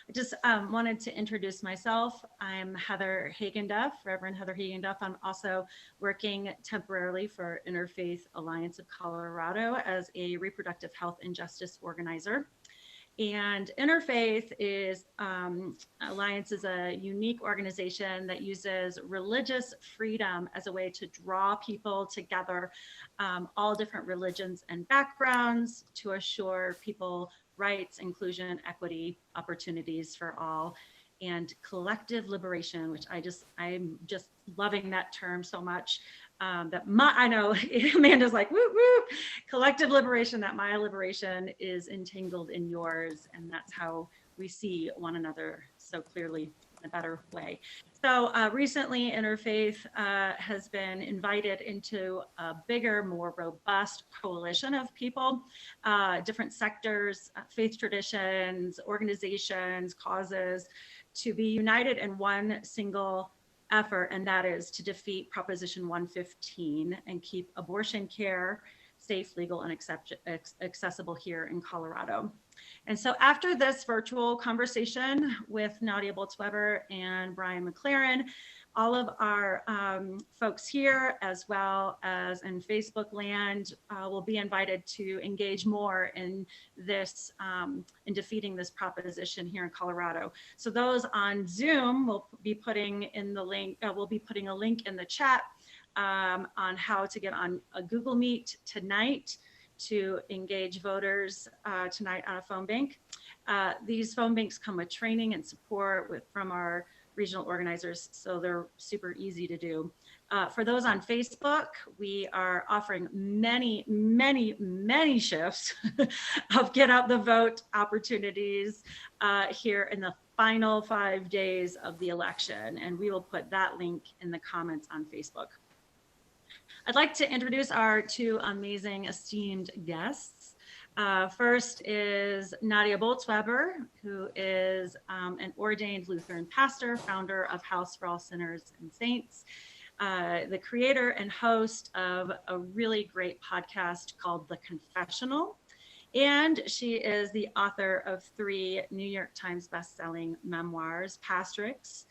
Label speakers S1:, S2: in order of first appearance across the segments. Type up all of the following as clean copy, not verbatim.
S1: I just wanted to introduce myself. I'm Heather Hagenduff, Reverend Heather Hagenduff. I'm also working temporarily for Interfaith Alliance of Colorado as a reproductive health and justice organizer. And Interfaith is Alliance is a unique organization that uses religious freedom as a way to draw people together, all different religions and backgrounds, to assure people rights, inclusion, equity, opportunities for all, and collective liberation, which I'm just loving that term so much. I know Amanda's like, whoop, whoop, collective liberation, that my liberation is entangled in yours. And that's how we see one another so clearly in a better way. So recently Interfaith has been invited into a bigger, more robust coalition of people, different sectors, faith traditions, organizations, causes, to be united in one single effort, and that is to defeat Proposition 115 and keep abortion care safe, legal, and accessible here in Colorado. And so after this virtual conversation with Nadia Bolz-Weber and Brian McLaren, all of our folks here, as well as in Facebook land, will be invited to engage more in this, in defeating this proposition here in Colorado. So those on Zoom will be putting in the link, we'll be putting a link in the chat on how to get on a Google Meet tonight to engage voters tonight on a phone bank. These phone banks come with training and support from our regional organizers, so they're super easy to do. For those on Facebook, we are offering many, many, many shifts of get out the vote opportunities here in the final 5 days of the election, and we will put that link in the comments on Facebook. I'd like to introduce our two amazing esteemed guests. First is Nadia Bolz-Weber, who is an ordained Lutheran pastor, founder of House for All Sinners and Saints, the creator and host of a really great podcast called The Confessional. And she is the author of 3 New York Times bestselling memoirs, Pastrix,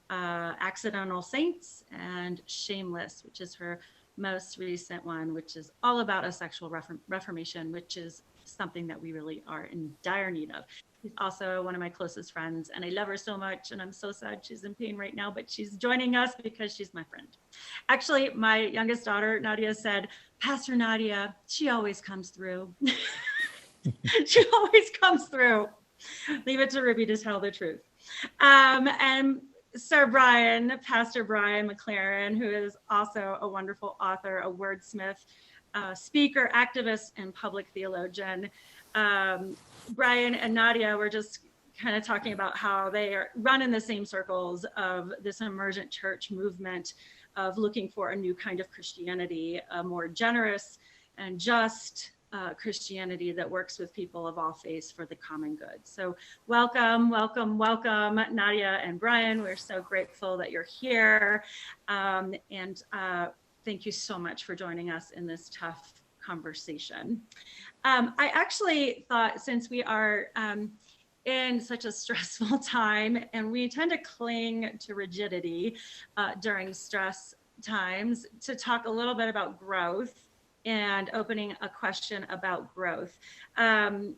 S1: Accidental Saints, and Shameless, which is her most recent one, which is all about a sexual reformation, which is something that we really are in dire need of. She's also one of my closest friends, and I love her so much, and I'm so sad she's in pain right now, but she's joining us because she's my friend. Actually, my youngest daughter, Nadia, said, Pastor Nadia, she always comes through. She always comes through. Leave it to Ruby to tell the truth. And Sir Brian, Pastor Brian McLaren, who is also a wonderful author, a wordsmith, speaker, activist, and public theologian. Brian and Nadia were just kind of talking about how they are run in the same circles of this emergent church movement of looking for a new kind of Christianity, a more generous and just Christianity that works with people of all faiths for the common good. So welcome, welcome, welcome, Nadia and Brian. We're so grateful that you're here. Thank you so much for joining us in this tough conversation. I actually thought, since we are in such a stressful time and we tend to cling to rigidity during stress times, to talk a little bit about growth and opening a question about growth. And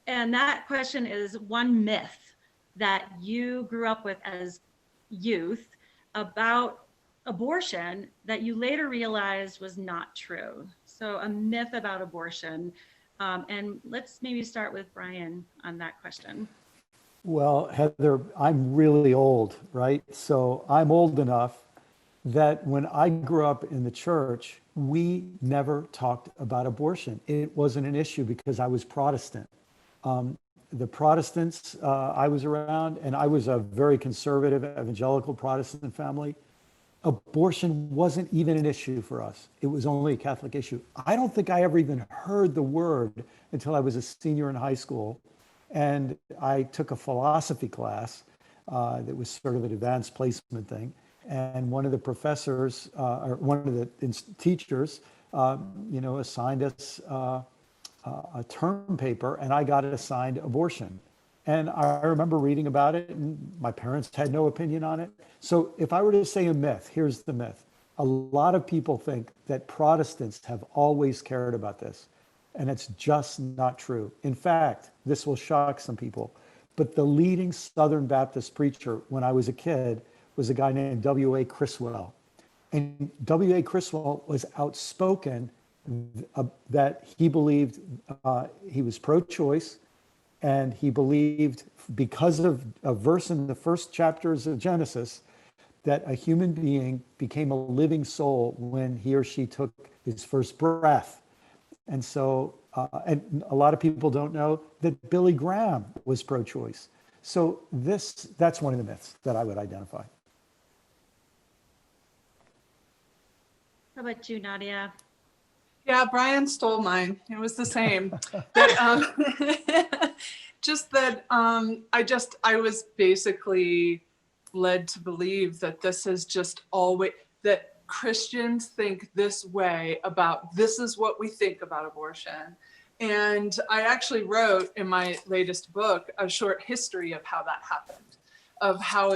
S1: that question is one myth that you grew up with as youth about abortion that you later realized was not true. So a myth about abortion. And let's maybe start with Brian on that question.
S2: Well, Heather, I'm really old, right? So I'm old enough that when I grew up in the church, we never talked about abortion. It wasn't an issue because I was Protestant. The Protestants I was around, and I was a very conservative evangelical Protestant family, abortion wasn't even an issue for us. It was only a Catholic issue. I don't think I ever even heard the word until I was a senior in high school. And I took a philosophy class that was sort of an advanced placement thing. And one of the professors, or one of the teachers, assigned us a term paper, and I got assigned abortion. And I remember reading about it, and my parents had no opinion on it. So if I were to say a myth, here's the myth. A lot of people think that Protestants have always cared about this, and it's just not true. In fact, this will shock some people, but the leading Southern Baptist preacher when I was a kid was a guy named W.A. Criswell. And W.A. Criswell was outspoken that he believed he was pro-choice, and he believed, because of a verse in the first chapters of Genesis, that a human being became a living soul when he or she took his first breath. And so, and a lot of people don't know that Billy Graham was pro-choice. So that's one of the myths that I would identify.
S1: How about you, Nadia?
S3: Yeah, Brian stole mine. It was the same. Just that I was basically led to believe that this is just always, that Christians think this way about, this is what we think about abortion. And I actually wrote in my latest book a short history of how that happened, of how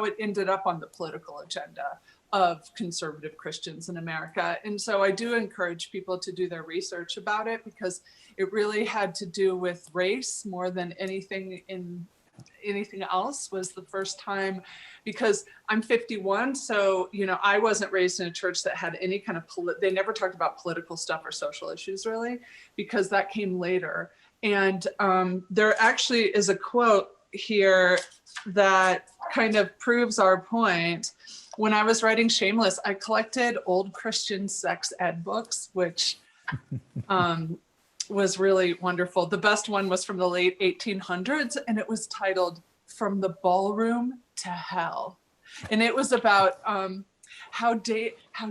S3: it ended up on the political agenda of conservative Christians in America. And so I do encourage people to do their research about it, because it really had to do with race more than anything else. Was the first time, because I'm 51, so I wasn't raised in a church that had any kind of they never talked about political stuff or social issues really, because that came later. And there actually is a quote here that kind of proves our point. When I was writing Shameless, I collected old Christian sex ed books, which was really wonderful. The best one was from the late 1800s, and it was titled From the Ballroom to Hell. And it was about how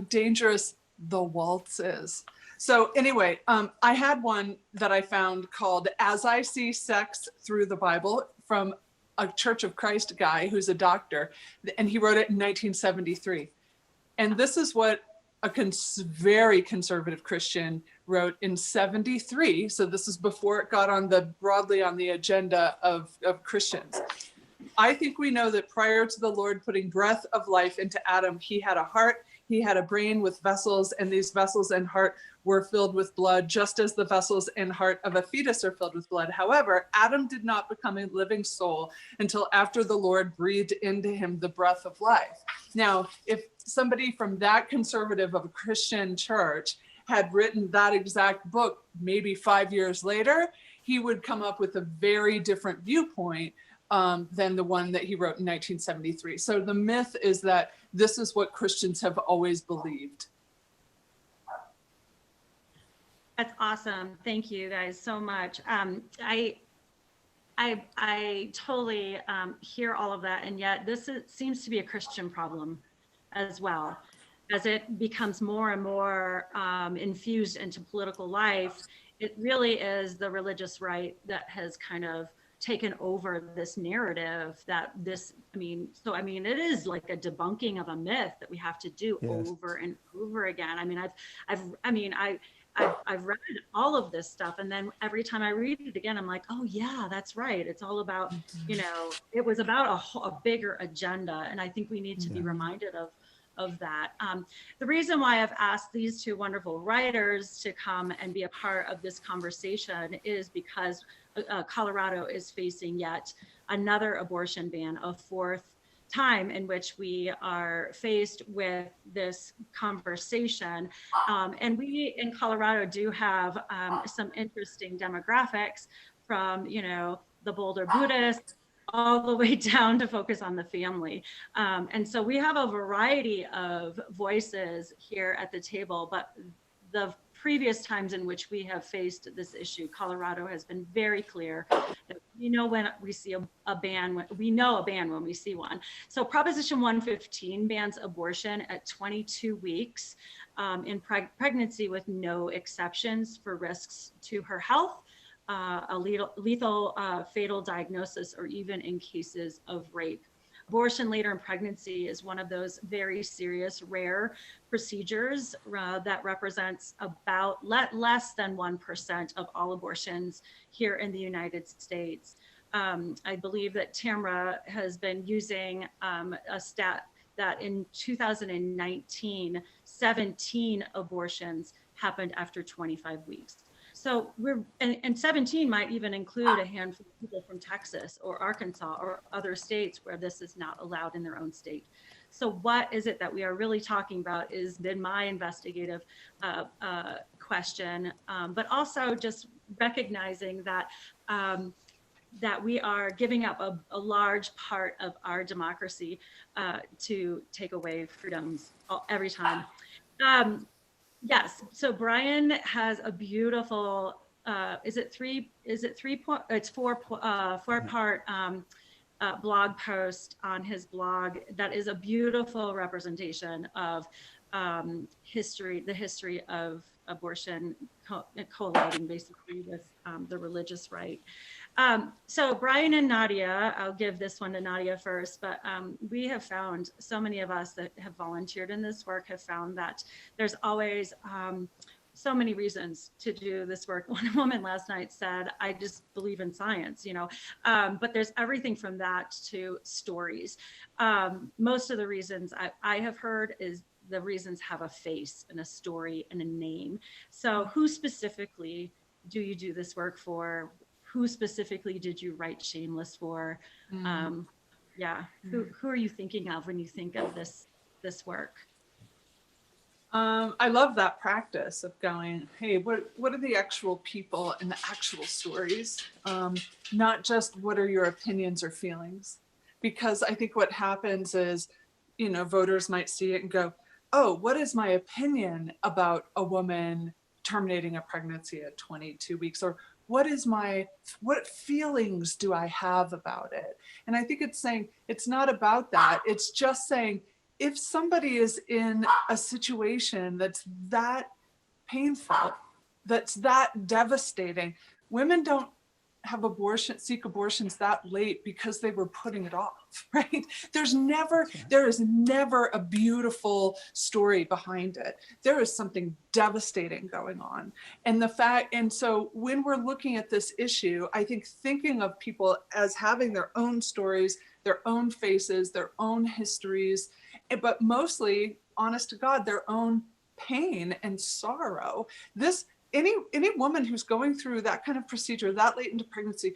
S3: dangerous the waltz is. So anyway, I had one that I found called As I See Sex Through the Bible, from a Church of Christ guy who's a doctor, and he wrote it in 1973. And this is what a very conservative Christian wrote in 73. So this is before it got broadly on the agenda of Christians. I think we know that prior to the Lord putting breath of life into Adam, he had a heart, he had a brain with vessels, and these vessels and heart were filled with blood, just as the vessels and heart of a fetus are filled with blood. However, Adam did not become a living soul until after the Lord breathed into him the breath of life. Now, if somebody from that conservative of a Christian church had written that exact book maybe 5 years later, he would come up with a very different viewpoint than the one that he wrote in 1973. So the myth is that this is what Christians have always believed.
S1: That's awesome. Thank you guys so much. I totally hear all of that, and yet seems to be a Christian problem as well. As it becomes more and more infused into political life, it really is the religious right that has kind of taken over this narrative that it is like a debunking of a myth that we have to do over and over again. I mean, I've read all of this stuff, and then every time I read it again, I'm like, oh yeah, that's right. It's all about, it was about a bigger agenda, and I think we need to be reminded of that. The reason why I've asked these two wonderful writers to come and be a part of this conversation is because Colorado is facing yet another abortion ban, a fourth time in which we are faced with this conversation. And we in Colorado do have some interesting demographics, from, the Boulder Buddhists all the way down to focus on the family. And so we have a variety of voices here at the table, but the previous times in which we have faced this issue, Colorado has been very clear that we know when we see a ban, we know a ban when we see one. So Proposition 115 bans abortion at 22 weeks in pregnancy with no exceptions for risks to her health, a lethal fatal diagnosis, or even in cases of rape. Abortion later in pregnancy is one of those very serious, rare procedures that represents about less than 1% of all abortions here in the United States. I believe that Tamra has been using a stat that in 2019, 17 abortions happened after 25 weeks. So and 17 might even include a handful of people from Texas or Arkansas or other states where this is not allowed in their own state. So what is it that we are really talking about is been my investigative question, but also just recognizing that that we are giving up a large part of our democracy to take away freedoms every time. Yes. So Brian has a beautiful. Is it three? It's four-part blog post on his blog that is a beautiful representation of history, the history of abortion collating basically with the religious right. So Brian and Nadia, I'll give this one to Nadia first, but we have found, so many of us that have volunteered in this work have found that there's always so many reasons to do this work. One woman last night said, I just believe in science, but there's everything from that to stories. Most of the reasons I have heard is the reasons have a face and a story and a name. So who specifically do you do this work for? Who specifically did you write Shameless for? Yeah, who are you thinking of when you think of this work?
S3: I love that practice of going, hey, what are the actual people and the actual stories? Not just what are your opinions or feelings? Because I think what happens is, voters might see it and go, oh, what is my opinion about a woman terminating a pregnancy at 22 weeks? Or what feelings do I have about it? And I think it's saying, it's not about that. It's just saying, if somebody is in a situation that's that painful, that's that devastating, women don't seek abortions that late because they were putting it off, right? There is never a beautiful story behind it. There is something devastating going on. And so when we're looking at this issue, I think thinking of people as having their own stories, their own faces, their own histories, but mostly, honest to God, their own pain and sorrow. Any woman who's going through that kind of procedure that late into pregnancy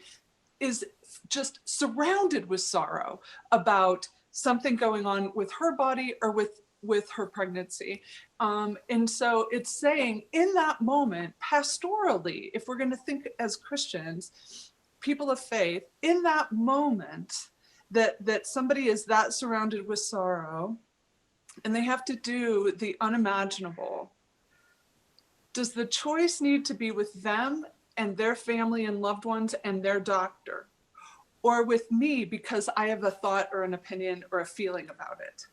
S3: is just surrounded with sorrow about something going on with her body or with her pregnancy. And so it's saying in that moment, pastorally, if we're going to think as Christians, people of faith, in that moment that somebody is that surrounded with sorrow and they have to do the unimaginable, does the choice need to be with them and their family and loved ones and their doctor, or with me because I have a thought or an opinion or a feeling about it?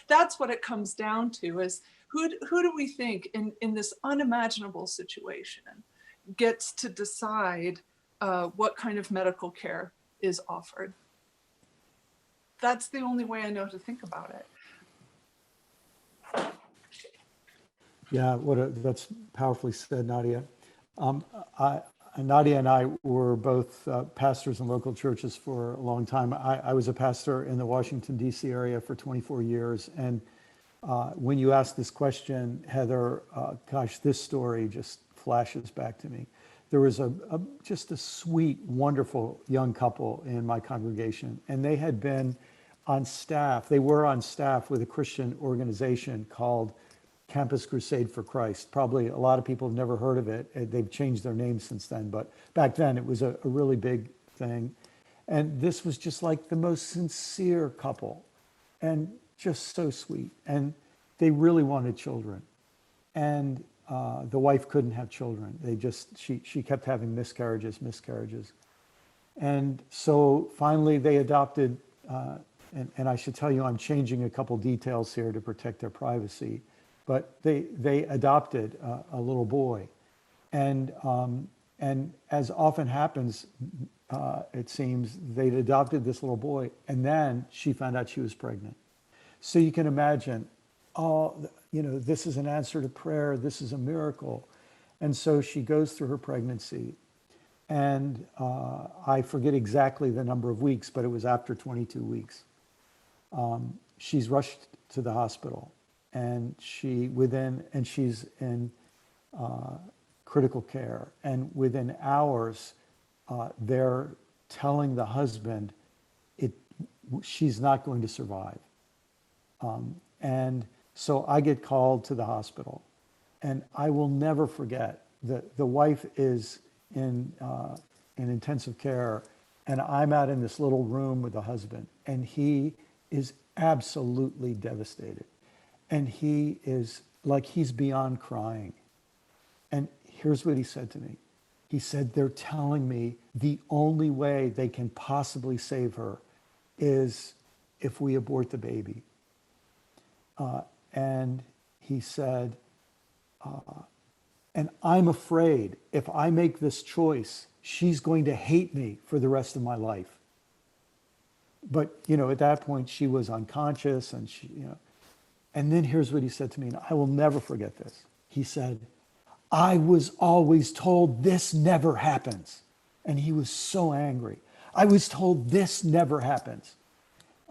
S3: That's what it comes down to, is who do we think in this unimaginable situation gets to decide what kind of medical care is offered? That's the only way I know to think about it.
S2: Yeah, that's powerfully said, Nadia. Nadia and I were both pastors in local churches for a long time. I was a pastor in the Washington, D.C. area for 24 years. And when you ask this question, Heather, gosh, this story just flashes back to me. There was just a sweet, wonderful young couple in my congregation, and they had been on staff. They were on staff with a Christian organization called Campus Crusade for Christ. Probably a lot of people have never heard of it. They've changed their name since then, but back then it was a really big thing. And this was just like the most sincere couple and just so sweet. And they really wanted children. And the wife couldn't have children. She kept having miscarriages. And so finally they adopted, and I should tell you, I'm changing a couple details here to protect their privacy. But they adopted a little boy, and as often happens, it seems they'd adopted this little boy, and then she found out she was pregnant. So you can imagine, this is an answer to prayer. This is a miracle, and so she goes through her pregnancy, And I forget exactly the number of weeks, but it was after 22 weeks. She's rushed to the hospital, and she's in critical care. And within hours, they're telling the husband she's not going to survive. And so I get called to the hospital, and I will never forget that the wife is in intensive care, and I'm out in this little room with the husband, and he is absolutely devastated. And he is like, he's beyond crying. And here's what he said to me. He said, they're telling me the only way they can possibly save her is if we abort the baby. And he said, and I'm afraid if I make this choice, she's going to hate me for the rest of my life. But, at that point, she was unconscious, and and then here's what he said to me, and I will never forget this. He said, I was always told this never happens. And he was so angry. I was told this never happens.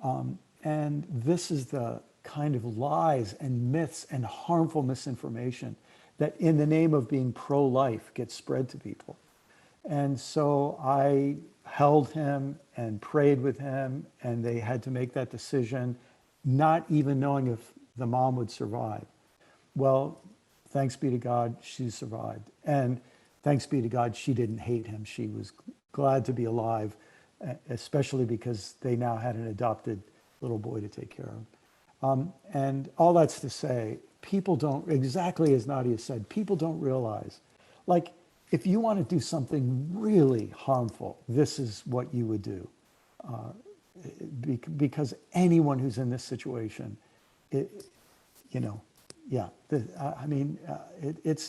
S2: And this is the kind of lies and myths and harmful misinformation that in the name of being pro-life gets spread to people. And so I held him and prayed with him, and they had to make that decision, not even knowing if the mom would survive. Well, thanks be to God, she survived. And thanks be to God, she didn't hate him. She was glad to be alive, especially because they now had an adopted little boy to take care of. And all that's to say, people don't, exactly as Nadia said, people don't realize, like, if you want to do something really harmful, this is what you would do. Because anyone who's in this situation, it's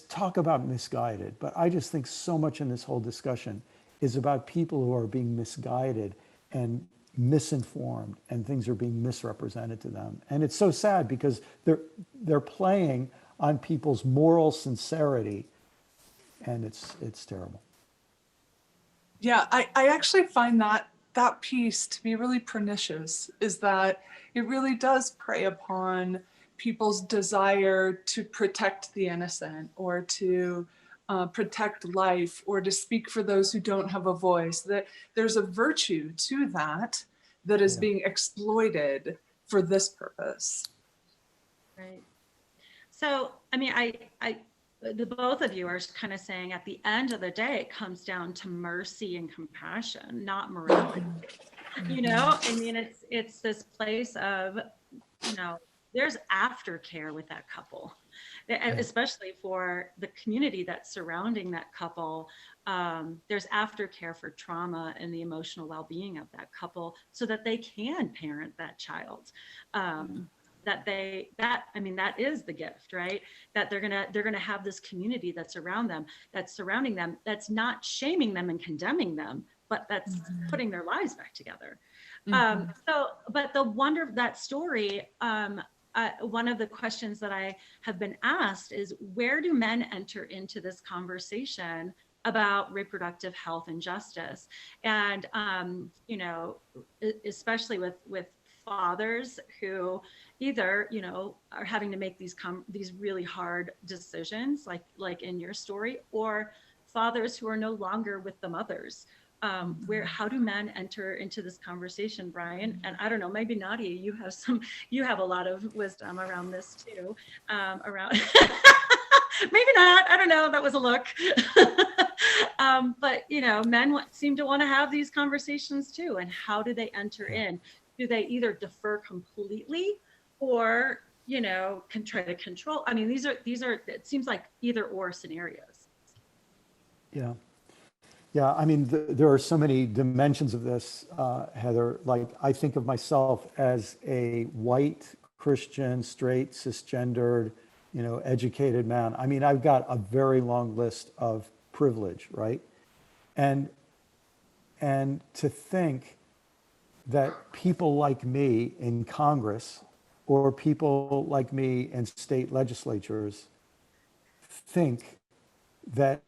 S2: talk about misguided, but I just think so much in this whole discussion is about people who are being misguided and misinformed, and things are being misrepresented to them. And it's so sad because they're playing on people's moral sincerity, and it's terrible.
S3: Yeah, I actually find that piece to be really pernicious, is that it really does prey upon people's desire to protect the innocent, or to protect life, or to speak for those who don't have a voice. That there's a virtue to that is being exploited for this purpose.
S1: Right. So, I mean, the both of you are kind of saying at the end of the day, it comes down to mercy and compassion, not morality. I mean, it's this place of, there's aftercare with that couple, especially for the community that's surrounding that couple. There's aftercare for trauma and the emotional well-being of that couple, so that they can parent that child. That is the gift, right? That they're gonna have this community that's around them, that's surrounding them, that's not shaming them and condemning them, but that's putting their lives back together. But the wonder of that story, one of the questions that I have been asked is, where do men enter into this conversation about reproductive health and justice? And especially with fathers who either are having to make these really hard decisions, like in your story, or fathers who are no longer with the mothers. How do men enter into this conversation, Brian? And I don't know, maybe Nadia, you have a lot of wisdom around this too. Around maybe not, I don't know, that was a look. But men seem to want to have these conversations too. And how do they enter in? Do they either defer completely, or can try to control? I mean, these are it seems like either or scenarios.
S2: Yeah, I mean, there are so many dimensions of this, Heather. Like, I think of myself as a white Christian, straight, cisgendered, educated man. I mean, I've got a very long list of privilege, right? And to think that people like me in Congress, or people like me in state legislatures, think that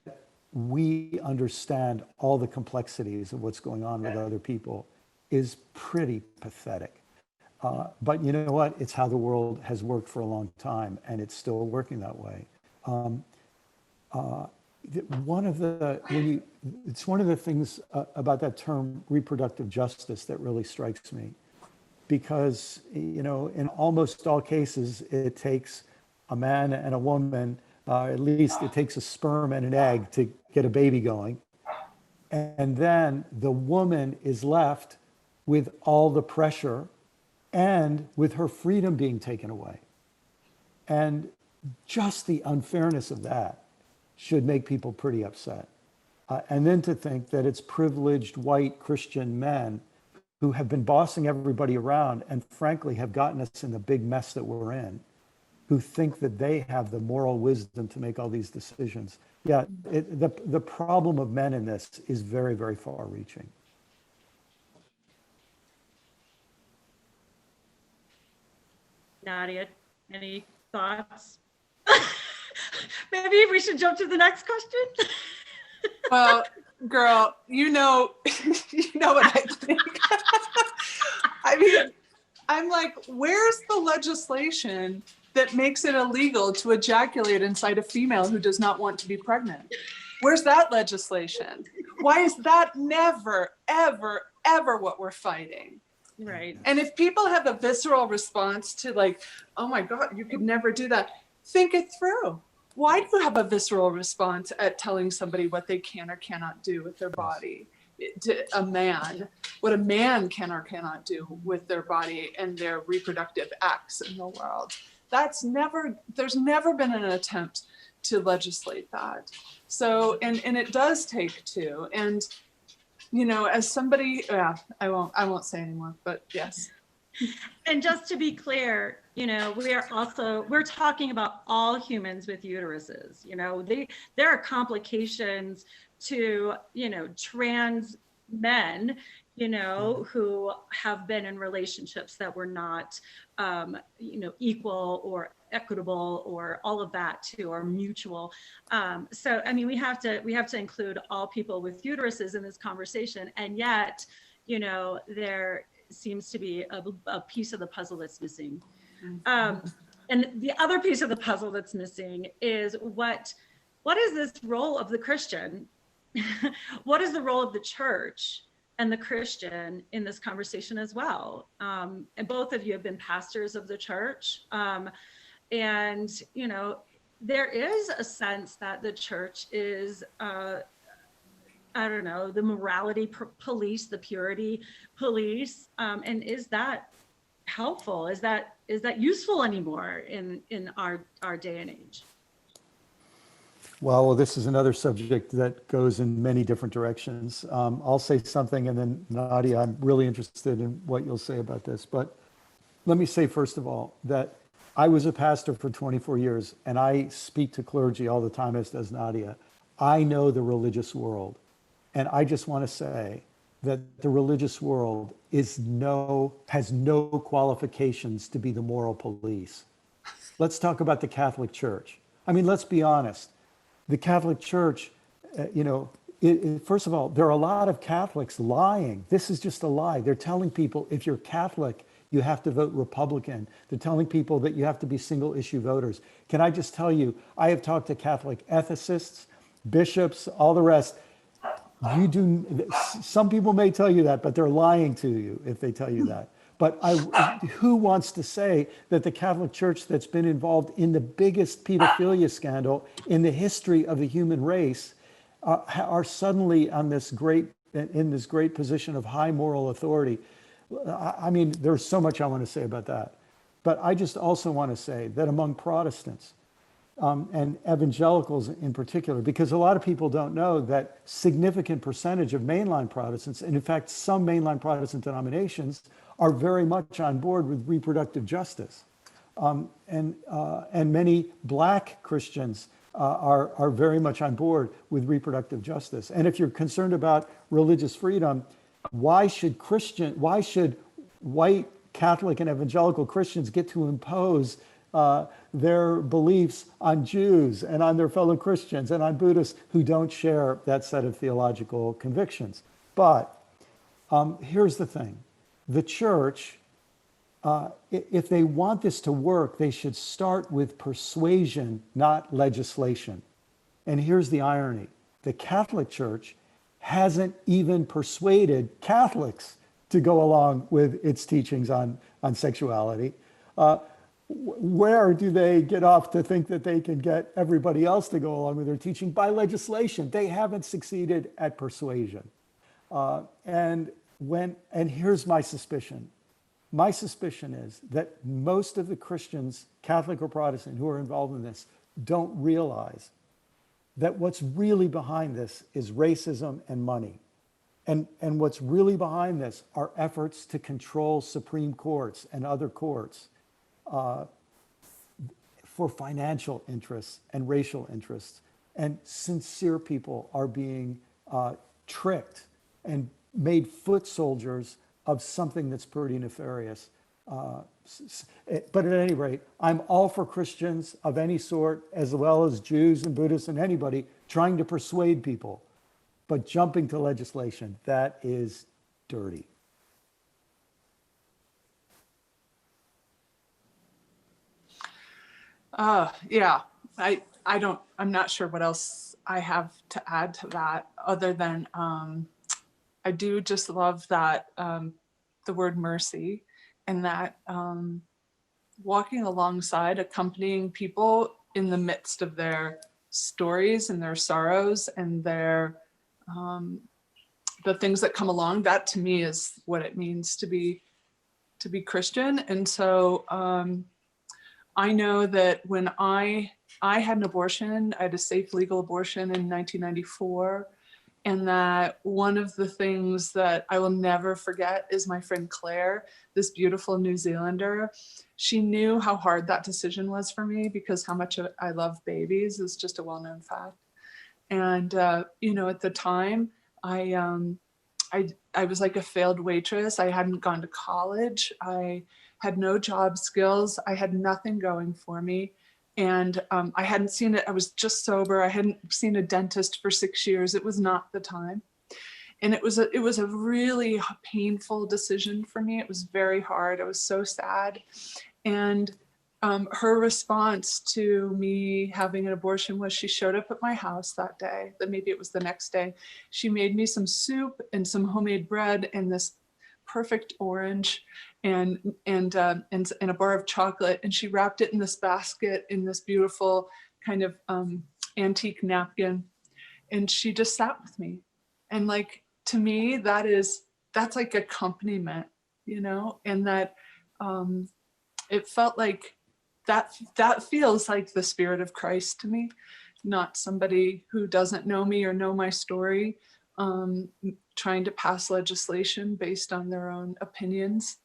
S2: we understand all the complexities of what's going on with other people is pretty pathetic. But you know what? It's how the world has worked for a long time, and it's still working that way. It's one of the things about that term reproductive justice that really strikes me, because you know, in almost all cases, it takes a man and a woman, at least it takes a sperm and an egg to get a baby going, and then the woman is left with all the pressure and with her freedom being taken away. And just the unfairness of that should make people pretty upset. And then to think that it's privileged white Christian men who have been bossing everybody around and frankly have gotten us in the big mess that we're in, who think that they have the moral wisdom to make all these decisions. Yeah, the problem of men in this is very, very far reaching.
S1: Nadia, any thoughts? Maybe we should jump to the next question.
S3: Well, girl, you know what I think. I mean, I'm like, where's the legislation that makes it illegal to ejaculate inside a female who does not want to be pregnant? Where's that legislation? Why is that never, ever, ever what we're fighting?
S1: Right.
S3: And if people have a visceral response to like, oh my God, you could never do that, think it through. Why do you have a visceral response at telling somebody what they can or cannot do with their body? A man, what a man can or cannot do with their body and their reproductive acts in the world. There's never been an attempt to legislate that. So, and it does take two. And, you know, as somebody, yeah, I won't say anymore, but yes.
S1: And just to be clear, you know, we're talking about all humans with uteruses. You know, there are complications to, you know, trans men, you know, who have been in relationships that were not, you know, equal or equitable or all of that too, or mutual. So, I mean, we have to include all people with uteruses in this conversation. And yet, you know, there seems to be a piece of the puzzle that's missing. And the other piece of the puzzle that's missing is what is this role of the Christian? What is the role of the church and the Christian in this conversation as well? And both of you have been pastors of the church. And, you know, there is a sense that the church is, I don't know, the morality police, the purity police. And is that helpful? Is that useful anymore in our day and age?
S2: Well, this is another subject that goes in many different directions. I'll say something, and then Nadia, I'm really interested in what you'll say about this. But let me say, first of all, that I was a pastor for 24 years, and I speak to clergy all the time, as does Nadia. I know the religious world, and I just want to say that the religious world has no qualifications to be the moral police. Let's talk about the Catholic Church. I mean, let's be honest. The Catholic Church, you know, first of all, there are a lot of Catholics lying. This is just a lie. They're telling people if you're Catholic, you have to vote Republican. They're telling people that you have to be single issue voters. Can I just tell you, I have talked to Catholic ethicists, bishops, all the rest. Some people may tell you that, but they're lying to you if they tell you that. But who wants to say that the Catholic Church, that's been involved in the biggest pedophilia scandal in the history of the human race, are suddenly in this great position of high moral authority? I mean, there's so much I want to say about that. But I just also want to say that among Protestants, and evangelicals in particular, because a lot of people don't know that significant percentage of mainline Protestants, and in fact, some mainline Protestant denominations, are very much on board with reproductive justice. And many Black Christians are very much on board with reproductive justice. And if you're concerned about religious freedom, why should white Catholic and evangelical Christians get to impose their beliefs on Jews and on their fellow Christians and on Buddhists who don't share that set of theological convictions. But here's the thing. The church, if they want this to work, they should start with persuasion, not legislation. And here's the irony. The Catholic Church hasn't even persuaded Catholics to go along with its teachings on sexuality. Where do they get off to think that they can get everybody else to go along with their teaching? By legislation. They haven't succeeded at persuasion. And here's my suspicion. My suspicion is that most of the Christians, Catholic or Protestant, who are involved in this don't realize that what's really behind this is racism and money. And what's really behind this are efforts to control Supreme Courts and other courts for financial interests and racial interests. And sincere people are being tricked and made foot soldiers of something that's pretty nefarious. But at any rate, I'm all for Christians of any sort, as well as Jews and Buddhists and anybody trying to persuade people. But jumping to legislation, that is dirty.
S3: Yeah, I'm not sure what else I have to add to that other than I do just love that the word mercy, and that walking alongside, accompanying people in the midst of their stories and their sorrows and their the things that come along. That to me is what it means to be Christian. And so I know that when I had an abortion, I had a safe legal abortion in 1994. And that one of the things that I will never forget is my friend Claire, this beautiful New Zealander. She knew how hard that decision was for me because how much I love babies is just a well-known fact. And, you know, at the time, I was like a failed waitress. I hadn't gone to college. I had no job skills. I had nothing going for me. And I hadn't seen it. I was just sober. I hadn't seen a dentist for 6 years. It was not the time. And it was a really painful decision for me. It was very hard. I was so sad. And her response to me having an abortion was she showed up at my house that day, that maybe it was the next day. She made me some soup and some homemade bread and this perfect orange and a bar of chocolate, and she wrapped it in this basket in this beautiful kind of antique napkin, and she just sat with me. And like, to me, that's like accompaniment, you know, and that it felt like that feels like the Spirit of Christ to me, not somebody who doesn't know me or know my story, trying to pass legislation based on their own opinions.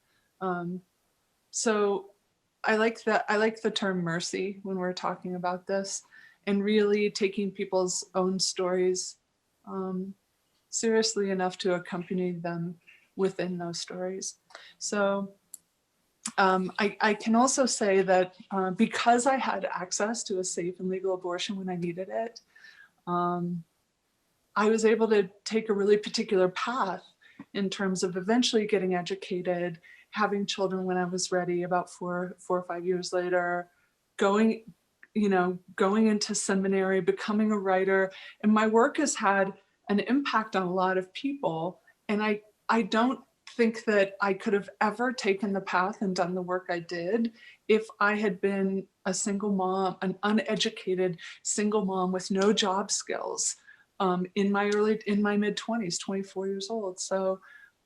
S3: So I like the term mercy when we're talking about this, and really taking people's own stories seriously enough to accompany them within those stories. So I can also say that because I had access to a safe and legal abortion when I needed it, I was able to take a really particular path in terms of eventually getting educated, having children when I was ready, about four or 5 years later, going into seminary, becoming a writer. And my work has had an impact on a lot of people. And I don't think that I could have ever taken the path and done the work I did if I had been a single mom, an uneducated single mom with no job skills in my mid-20s, 24 years old. So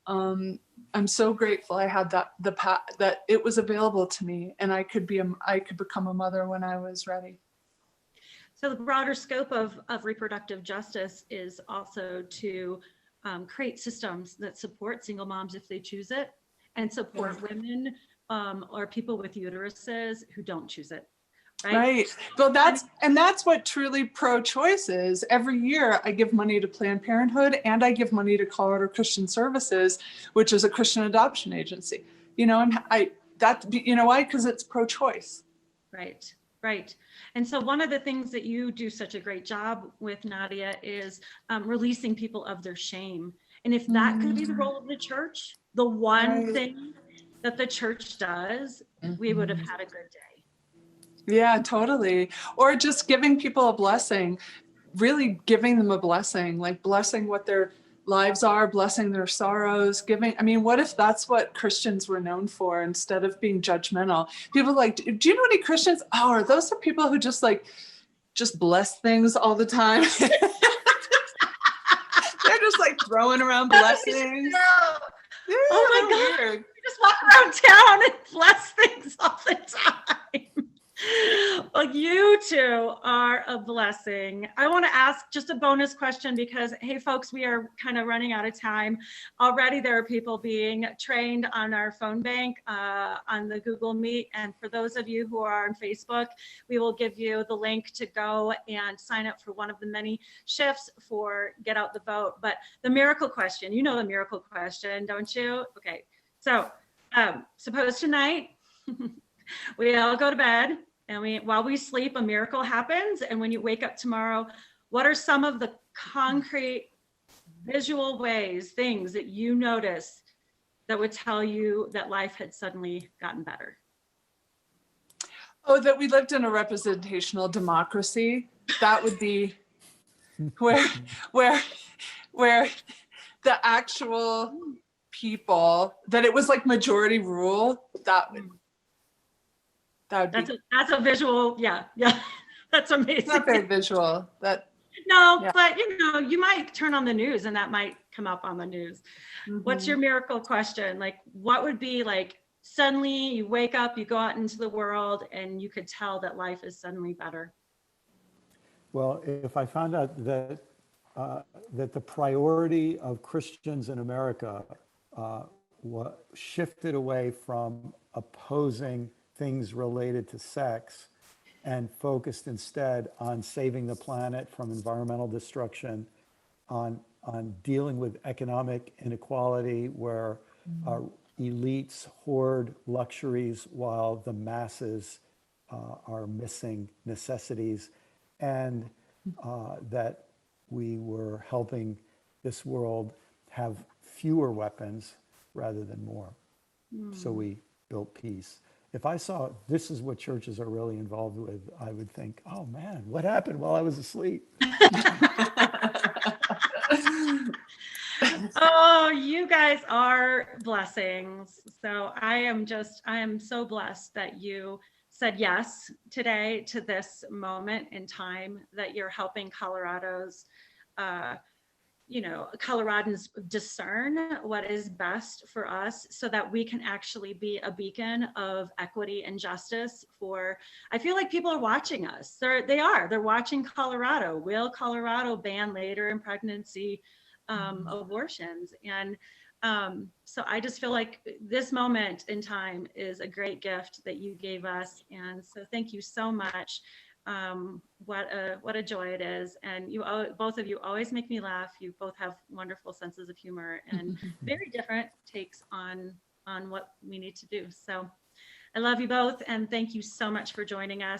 S3: I'm so grateful I had the path, that it was available to me, and I could become a mother when I was ready.
S1: So the broader scope of reproductive justice is also to create systems that support single moms if they choose it, and support women or people with uteruses who don't choose it.
S3: Right. Well, that's what truly pro-choice is. Every year I give money to Planned Parenthood, and I give money to Colorado Christian Services, which is a Christian adoption agency. You know, you know why? Because it's pro-choice.
S1: Right, right. And so one of the things that you do such a great job with, Nadia, is releasing people of their shame. And if that could be the role of the church, the one
S3: Right.
S1: thing that the church does, we would have had a good day.
S3: Yeah, totally. Or just giving people a blessing, really giving them a blessing, like blessing what their lives are, blessing their sorrows, giving. I mean, what if that's what Christians were known for instead of being judgmental? People like, do you know any Christians? Oh, are those the people who just bless things all the time? They're just like throwing around blessings. Yeah,
S1: Oh my God.
S3: weird.
S1: You just walk around town and bless things all the time. Well, you two are a blessing. I want to ask just a bonus question because, hey, folks, we are kind of running out of time. Already there are people being trained on our phone bank on the Google Meet. And for those of you who are on Facebook, we will give you the link to go and sign up for one of the many shifts for Get Out the Vote. But the miracle question, you know the miracle question, don't you? Okay, so suppose tonight we all go to bed and while we sleep, a miracle happens. And when you wake up tomorrow, what are some of the concrete visual ways, things that you notice that would tell you that life had suddenly gotten better?
S3: Oh, that we lived in a representational democracy. That would be where the actual people, that it was like majority rule. That would be.
S1: That's a visual. Yeah. That's amazing.
S3: It's not very visual.
S1: No,
S3: Yeah.
S1: but you might turn on the news and that might come up on the news. What's your miracle question? Like, what would be like, suddenly you wake up, you go out into the world and you could tell that life is suddenly better?
S2: Well, if I found out that the priority of Christians in America shifted away from opposing things related to sex and focused instead on saving the planet from environmental destruction, on dealing with economic inequality where elites hoard luxuries while the masses are missing necessities, and that we were helping this world have fewer weapons rather than more. So we built peace. If I saw this is what churches are really involved with, I would think, oh man, what happened while I was asleep?
S1: Oh, you guys are blessings. So I am so blessed that you said yes today to this moment in time, that you're helping Coloradans discern what is best for us so that we can actually be a beacon of equity and justice I feel like people are watching us. They're watching Colorado. Will Colorado ban later in pregnancy abortions? And so I just feel like this moment in time is a great gift that you gave us. And so thank you so much. What a joy it is. And both of you always make me laugh. You both have wonderful senses of humor and very different takes on what we need to do. So I love you both. And thank you so much for joining us.